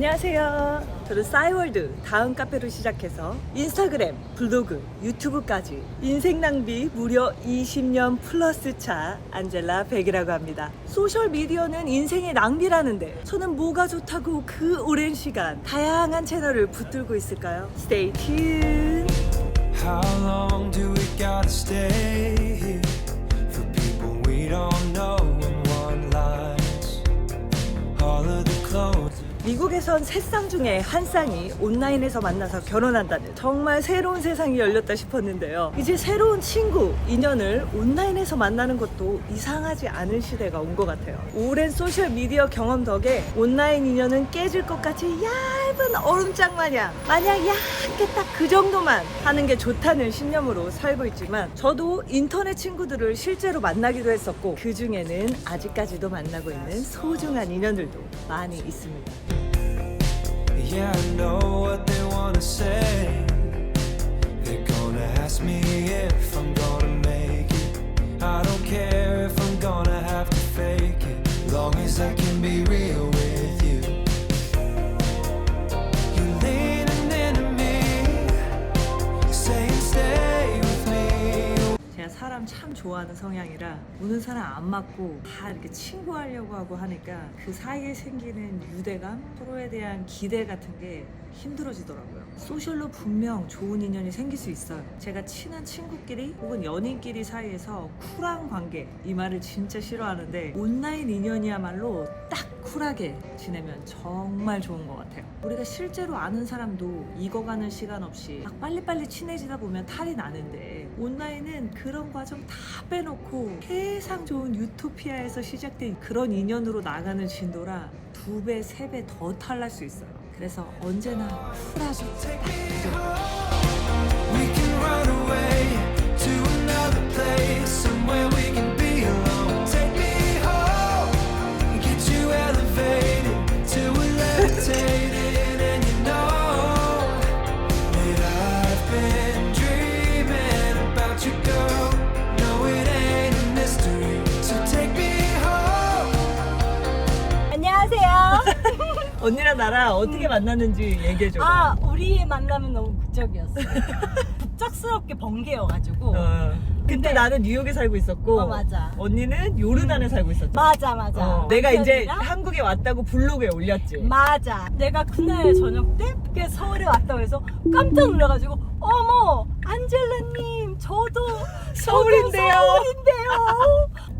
안녕하세요. 저는 싸이월드 다음 카페로 시작해서 인스타그램, 블로그, 유튜브까지 인생 낭비 무려 20년 플러스 차 안젤라 백이라고 합니다. 소셜미디어는 인생의 낭비라는데 저는 뭐가 좋다고 그 오랜 시간 다양한 채널을 붙들고 있을까요? Stay tuned. How long do we gotta stay here for people we don't know and want lies? All of the clothes. 미국에선 세 쌍 중에 한 쌍이 온라인에서 만나서 결혼한다는 정말 새로운 세상이 열렸다 싶었는데요. 이제 새로운 친구, 인연을 온라인에서 만나는 것도 이상하지 않은 시대가 온 것 같아요. 오랜 소셜미디어 경험 덕에 온라인 인연은 깨질 것 같이 얇은 얼음장 마냥 얇게 딱 그 정도만 하는 게 좋다는 신념으로 살고 있지만 저도 인터넷 친구들을 실제로 만나기도 했었고 그 중에는 아직까지도 만나고 있는 소중한 인연들도 많이 있습니다. Yeah, I know what they wanna say. They're gonna ask me if I'm gonna make it. I don't care if I'm gonna have to fake it, long as I can be real with you. You're leaning into me, saying stay with me. 제가 사람 참 좋아하는 성향이라 오는 사람 안 맞고 다 이렇게 친구하려고 하고 하니까 그 사이에 생기는 유대감, 서로에 대한 기대 같은 게 힘들어지더라고요. 소셜로 분명 좋은 인연이 생길 수 있어요. 제가 친한 친구끼리 혹은 연인끼리 사이에서 쿨한 관계, 이 말을 진짜 싫어하는데 온라인 인연이야말로 딱 쿨하게 지내면 정말 좋은 것 같아요. 우리가 실제로 아는 사람도 익어가는 시간 없이 막 빨리빨리 친해지다 보면 탈이 나는데 온라인은 그런 과정 다 빼놓고 세상 좋은 유토피아에서 시작된 그런 인연으로 나가는 진도라 2배, 3배 더 탈날 수 있어요. 그래서 언제나 쿨하죠. Take me home. We can run away to another place, somewhere we can be alone. Take me home and get you elevated till we're levitated, and you know that I've been dreaming about you, girl. No, it ain't a mystery. So take me home. 안녕하세요. 언니랑 나랑 어떻게 만났는지 얘기해줘. 우리의 만남은 너무 극적이었어요. 갑작스럽게 번개여가지고. 그때 근데- 나는 뉴욕에 살고 있고 맞아. 언니는 요르단에 살고 있었죠. 맞아. 내가 이제 남편이랑? 한국에 왔다고 블로그에 올렸지. 맞아. 내가 그날 저녁 때 서울에 왔다고 해서 깜짝 놀라가지고 어머 안젤라님 저도 서울인데요.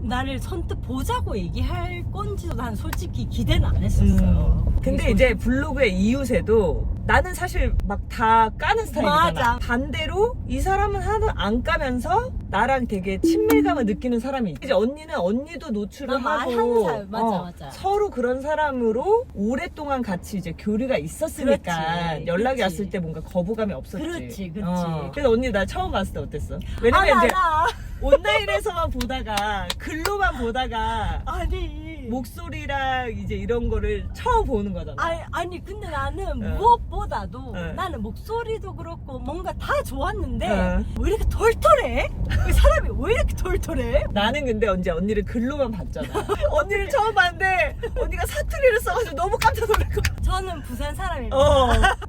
나를 선뜻 보자고 얘기할 건지도 난 솔직히 기대는 안 했었어요. 근데 이제 블로그의 이웃에도 나는 사실 막 다 까는 스타일이잖아. 맞아. 반대로 이 사람은 하나도 안 까면서 나랑 되게 친밀감을 느끼는 사람이 있지. 이제 언니는 언니도 노출을 하고 맞아. 서로 그런 사람으로 오랫동안 같이 이제 교류가 있었으니까 그렇지, 연락이 그렇지. 왔을 때 뭔가 거부감이 없었지. 그렇지. 그래서 언니 나 처음 봤을 때 어땠어? 왜냐면 이제 알아. 온라인에서만 보다가 글로만 보다가 아니 목소리랑 이제 이런 거를 처음 보는 거잖아. 아니 근데 나는 무엇보다도 어. 나는 목소리도 그렇고 뭔가 다 좋았는데 어. 왜 이렇게 털털해? 이 사람이 왜 이렇게 털털해? 나는 근데 언제 언니를 글로만 봤잖아. 언니를 처음 봤는데 언니가 사투리를 써가지고 너무 깜짝 놀랐고. 저는 부산 사람입니다.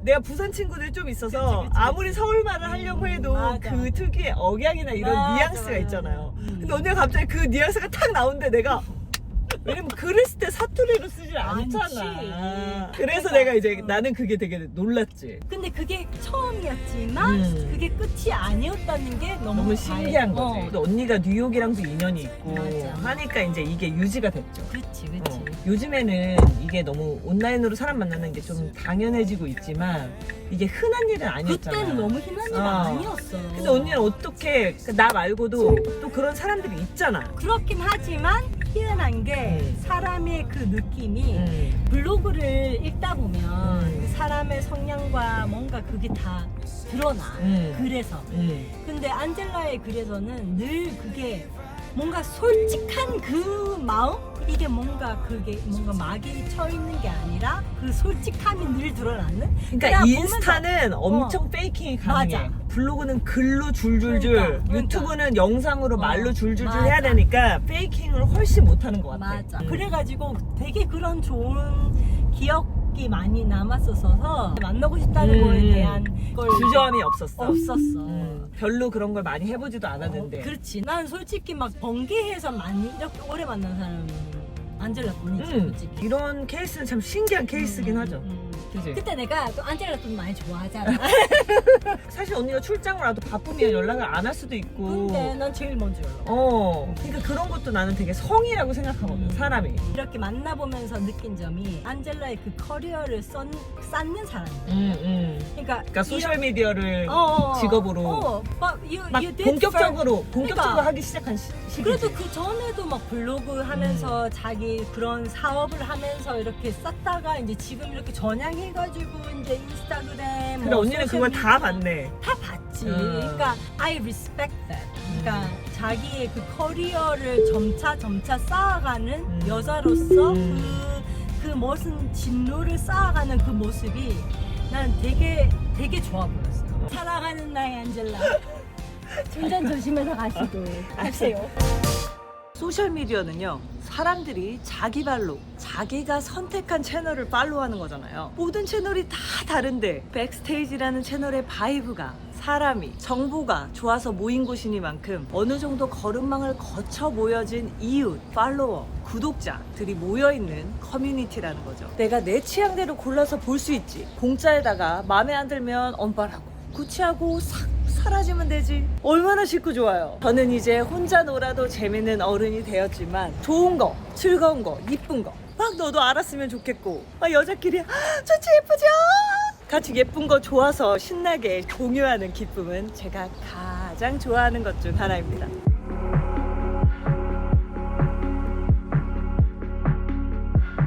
내가 부산 친구들이 좀 있어서 그치. 아무리 서울말을 하려고 해도 맞아. 그 특유의 억양이나 이런 맞아, 뉘앙스가 맞아. 있잖아요. 근데 언니가 갑자기 그 뉘앙스가 탁 나오는데 내가 왜냐면 글을 쓸 때 사투리로 쓰질 않잖아. 않지. 그래서 그러니까, 내가 이제 나는 그게 되게 놀랐지. 근데 그게 처음이었지만 그게 끝이 아니었다는 게 너무 신기한 거지. 어. 근데 언니가 뉴욕이랑도 인연이 있고 맞아. 하니까 이제 이게 유지가 됐죠. 그치. 요즘에는 이게 너무 온라인으로 사람 만나는 게 좀 당연해지고 있지만 이게 흔한 일은 아니었잖아. 그때는 너무 흔한 일 아니었어. 근데 언니는 어떻게 나 말고도 또 그런 사람들이 있잖아. 그렇긴 하지만 희한한 게 사람의 그 느낌이 블로그를 읽다 보면 그 사람의 성향과 뭔가 그게 다 드러나. 그래서 근데 안젤라의 글에서는 늘 그게 뭔가 솔직한 그 마음? 이게 뭔가 그게 뭔가 막이 쳐 있는 게 아니라 그 솔직함이 늘 드러나는? 그러니까 그냥 인스타는 엄청 페이킹이 가능해. 맞아. 블로그는 글로 줄줄줄, 그러니까. 유튜브는 영상으로 말로 줄줄줄 맞아. 해야 되니까 페이킹을 훨씬 못하는 것 같아. 맞아. 그래가지고 되게 그런 좋은 기억 기억이 많이 남았었어서 만나고 싶다는 거에 대한 걸 주저함이 없었어. 없었어. 별로 그런 걸 많이 해보지도 않았는데. 그렇지. 난 솔직히 막 번개해서 많이 이렇게 오래 만난 사람은 안젤라 뿐이지 솔직히. 이런 케이스는 참 신기한 케이스긴 하죠. 그치? 그때 내가 또 안젤라 돈 많이 좋아하잖아. 사실 언니가 출장을 와도 바쁘면 연락을 안 할 수도 있고. 근데 난 제일 먼저 연락. 그러니까 그런 것도 나는 되게 성이라고 생각하거든, 사람이. 이렇게 만나보면서 느낀 점이 안젤라의 그 커리어를 쌓는 사람이야. 그러니까 소셜미디어를 어, 직업으로 막 막 본격적으로 그러니까. 하기 시작한 시기지. 그래도 그 전에도 막 블로그 하면서 자기 그런 사업을 하면서 이렇게 쌓다가 이제 지금 이렇게 전향해가지고 이제 인스타그램 근데 언니는 그걸 다 봤네. 다 봤지. 그러니까 I respect that. 그러니까 자기의 그 커리어를 점차 쌓아가는 여자로서 그 멋진 진로를 쌓아가는 그 모습이 난 되게 좋아 보였어요. 사랑하는 나의 안젤라. 운전 조심해서 가시고 하세요. 소셜미디어는요, 사람들이 자기 발로 자기가 선택한 채널을 팔로우하는 거잖아요. 모든 채널이 다 다른데 백스테이지라는 채널의 바이브가, 사람이, 정보가 좋아서 모인 곳이니만큼 어느 정도 걸음망을 거쳐 모여진 이웃, 팔로워, 구독자들이 모여있는 커뮤니티라는 거죠. 내가 내 취향대로 골라서 볼 수 있지. 공짜에다가 마음에 안 들면 언팔하고 구치하고 싹 사라지면 되지. 얼마나 쉽고 좋아요. 저는 이제 혼자 놀아도 재밌는 어른이 되었지만 좋은 거, 즐거운 거, 이쁜 거 막 너도 알았으면 좋겠고, 여자끼리 좋지, 예쁘죠? 같이 예쁜 거 좋아서 신나게 공유하는 기쁨은 제가 가장 좋아하는 것 중 하나입니다.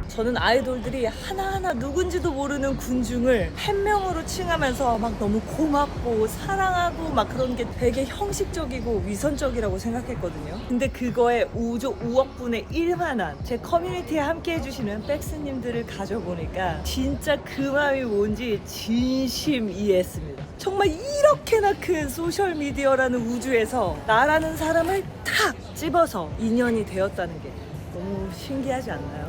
저는 아이돌들이 하나하나 누군지도 모르는 군중을 팬명으로 칭하면서 막 너무 고맙고 사랑하고 막 그런 게 되게 형식적이고 위선적이라고 생각했거든요. 근데 그거에 우억 분의 1만한 제 커뮤니티에 함께 해주시는 백스님들을 가져보니까 진짜 그 마음이 뭔지 진심 이해했습니다. 정말 이렇게나 큰 소셜미디어라는 우주에서 나라는 사람을 탁 집어서 인연이 되었다는 게 너무 신기하지 않나요?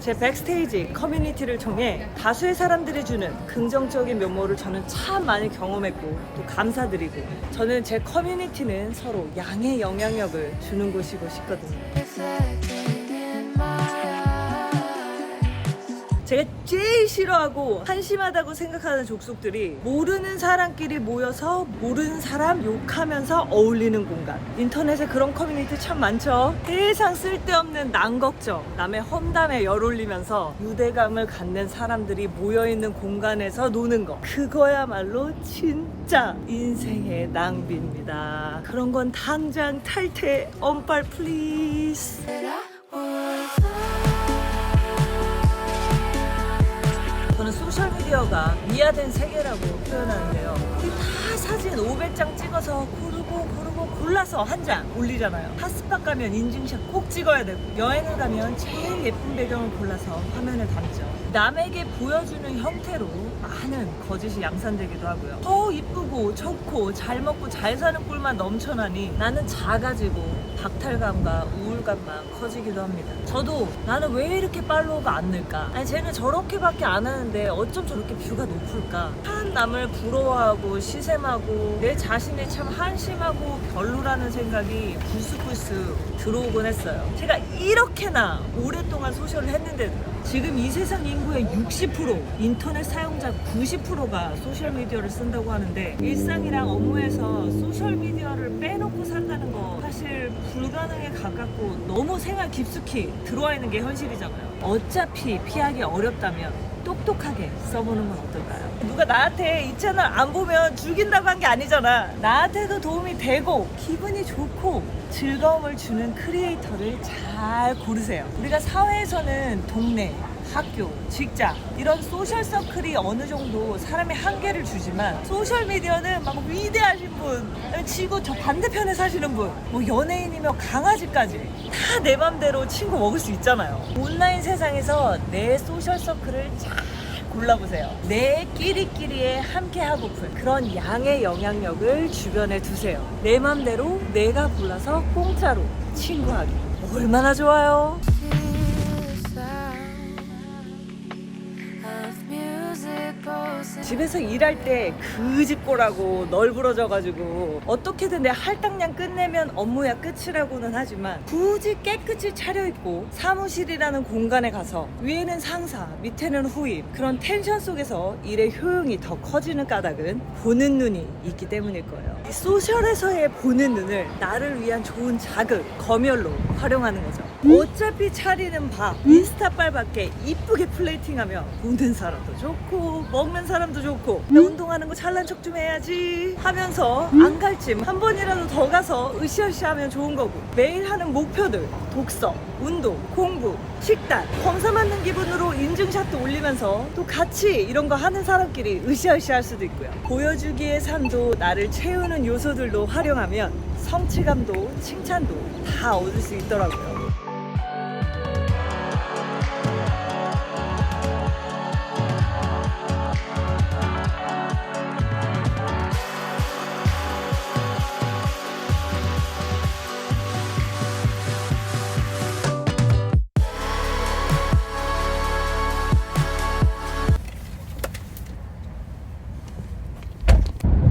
제 백스테이지 커뮤니티를 통해 다수의 사람들이 주는 긍정적인 면모를 저는 참 많이 경험했고 또 감사드리고, 저는 제 커뮤니티는 서로 양의 영향력을 주는 곳이고 싶거든요. 제가 제일 싫어하고 한심하다고 생각하는 족속들이 모르는 사람끼리 모여서 모르는 사람 욕하면서 어울리는 공간. 인터넷에 그런 커뮤니티 참 많죠. 세상 쓸데없는 남 걱정, 남의 험담에 열 올리면서 유대감을 갖는 사람들이 모여있는 공간에서 노는 거, 그거야말로 진짜 인생의 낭비입니다. 그런 건 당장 탈퇴, 언팔 플리즈. 저는 소셜미디어가 미화된 세계라고 표현하는데요. 우리 다 사진 500장 찍어서 고르고 골라서 한 장 올리잖아요. 핫스팟 가면 인증샷 꼭 찍어야 되고, 여행을 가면 제일 예쁜 배경을 골라서 화면에 담죠. 남에게 보여주는 형태로 많은 거짓이 양산되기도 하고요. 더 이쁘고 좋고 잘 먹고 잘 사는 꼴만 넘쳐나니 나는 작아지고 박탈감과 우울감만 커지기도 합니다. 저도 나는 왜 이렇게 팔로우가 안 늘까? 아니 쟤는 저렇게밖에 안 하는데 어쩜 저렇게 뷰가 높을까? 참 남을 부러워하고 시샘하고 내 자신이 참 한심하고 별로라는 생각이 불쑥불쑥 들어오곤 했어요. 제가 이렇게나 오랫동안 소셜을 했는데도요. 지금 이 세상 인구의 60%, 인터넷 사용자 90%가 소셜미디어를 쓴다고 하는데, 일상이랑 업무에서 소셜미디어를 빼놓고 산다는 거 사실 불가능에 가깝고 너무 생활 깊숙이 들어와 있는 게 현실이잖아요. 어차피 피하기 어렵다면 똑똑하게 써보는 건 어떨까요? 누가 나한테 이 채널 안 보면 죽인다고 한 게 아니잖아. 나한테도 도움이 되고 기분이 좋고 즐거움을 주는 크리에이터를 잘 고르세요. 우리가 사회에서는 동네, 학교, 직장 이런 소셜 서클이 어느 정도 사람의 한계를 주지만, 소셜미디어는 막 위대하신 분, 지구 저 반대편에 사시는 분, 뭐 연예인이며 강아지까지 다 내 맘대로 친구 먹을 수 있잖아요. 온라인 세상에서 내 소셜 서클을 잘 골라보세요. 내 끼리끼리에 함께하고픈 그런 양의 영향력을 주변에 두세요. 내 맘대로 내가 골라서 공짜로 친구하기 얼마나 좋아요. 집에서 일할 때 그지꼬라고 널브러져가지고 어떻게든 내 할당량 끝내면 업무야 끝이라고는 하지만 굳이 깨끗이 차려입고 사무실이라는 공간에 가서 위에는 상사, 밑에는 후임, 그런 텐션 속에서 일의 효용이 더 커지는 까닭은 보는 눈이 있기 때문일 거예요. 이 소셜에서의 보는 눈을 나를 위한 좋은 자극, 검열로 활용하는 거죠. 어차피 차리는 밥, 인스타빨밖에 이쁘게 플레이팅하며 보는 사람도 좋고 먹는 사람도 좋고 나 운동하는 거 잘난 척 좀 해야지 하면서 안 갈쯤 한 번이라도 더 가서 으쌰으쌰 하면 좋은 거고, 매일 하는 목표들 독서, 운동, 공부, 식단, 검사 맞는 기분으로 인증샷도 올리면서 또 같이 이런 거 하는 사람끼리 으쌰으쌰 할 수도 있고요. 보여주기의 삶도 나를 채우는 요소들로 활용하면 성취감도 칭찬도 다 얻을 수 있더라고요.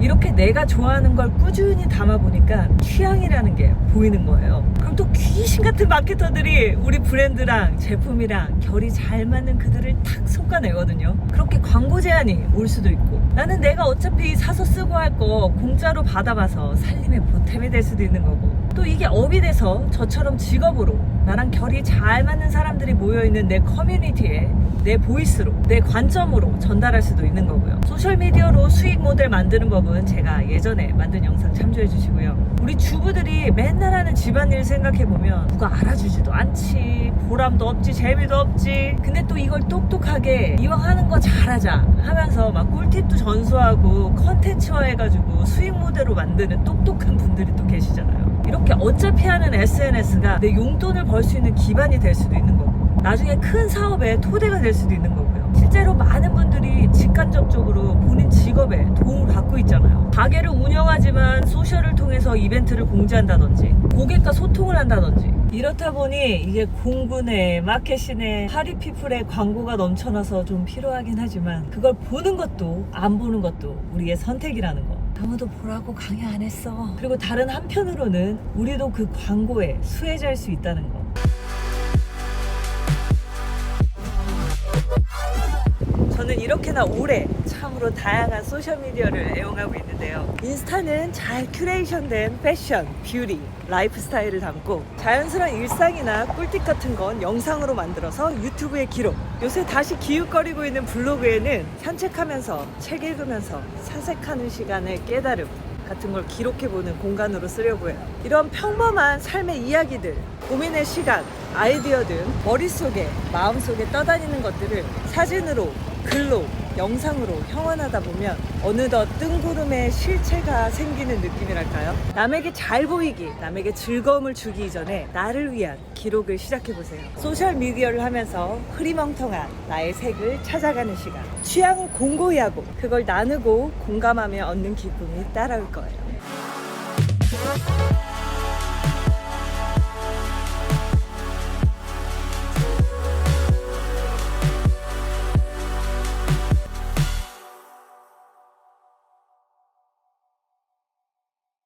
이렇게 내가 좋아하는 걸 꾸준히 담아보니까 취향이라는 게 보이는 거예요. 그럼 또 귀신 같은 마케터들이 우리 브랜드랑 제품이랑 결이 잘 맞는 그들을 탁 솎아내거든요. 그렇게 광고 제안이 올 수도 있고, 나는 내가 어차피 사서 쓰고 할 거 공짜로 받아봐서 살림의 보탬이 될 수도 있는 거고, 또 이게 업이 돼서 저처럼 직업으로 나랑 결이 잘 맞는 사람들이 모여있는 내 커뮤니티에 내 보이스로, 내 관점으로 전달할 수도 있는 거고요. 소셜미디어로 수익 모델 만드는 법은 제가 예전에 만든 영상 참조해 주시고요. 우리 주부들이 맨날 하는 집안일 생각해보면 누가 알아주지도 않지, 보람도 없지, 재미도 없지. 근데 또 이걸 똑똑하게 이왕 하는 거 잘하자 하면서 막 꿀팁도 전수하고 컨텐츠화 해가지고 수익 모델로 만드는 똑똑한 분들이 또 계시잖아요. 이렇게 어차피 하는 SNS가 내 용돈을 벌 수 있는 기반이 될 수도 있는 거고, 나중에 큰 사업의 토대가 될 수도 있는 거고요. 실제로 많은 분들이 직간접적으로 본인 직업에 도움을 받고 있잖아요. 가게를 운영하지만 소셜을 통해서 이벤트를 공지한다든지 고객과 소통을 한다든지, 이렇다 보니 이게 공군의 마케신의 하리피플의 광고가 넘쳐나서 좀 필요하긴 하지만, 그걸 보는 것도 안 보는 것도 우리의 선택이라는 거 아무도 보라고 강요 안 했어. 그리고 다른 한편으로는 우리도 그 광고의 수혜자일 수 있다는 거. 저는 이렇게나 오래 참으로 다양한 소셜미디어를 애용하고 있는데요. 인스타는 잘 큐레이션된 패션, 뷰티, 라이프 스타일을 담고, 자연스러운 일상이나 꿀팁 같은 건 영상으로 만들어서 유튜브에 기록, 요새 다시 기웃거리고 있는 블로그에는 산책하면서 책 읽으면서 사색하는 시간의 깨달음 같은 걸 기록해보는 공간으로 쓰려고 해요. 이런 평범한 삶의 이야기들, 고민의 시간, 아이디어 등 머릿속에, 마음속에 떠다니는 것들을 사진으로, 글로, 영상으로 형환하다 보면 어느덧 뜬구름의 실체가 생기는 느낌이랄까요? 남에게 잘 보이기, 남에게 즐거움을 주기 이전에 나를 위한 기록을 시작해보세요. 소셜미디어를 하면서 흐리멍텅한 나의 색을 찾아가는 시간, 취향을 공고히 하고 그걸 나누고 공감하며 얻는 기쁨이 따라올 거예요.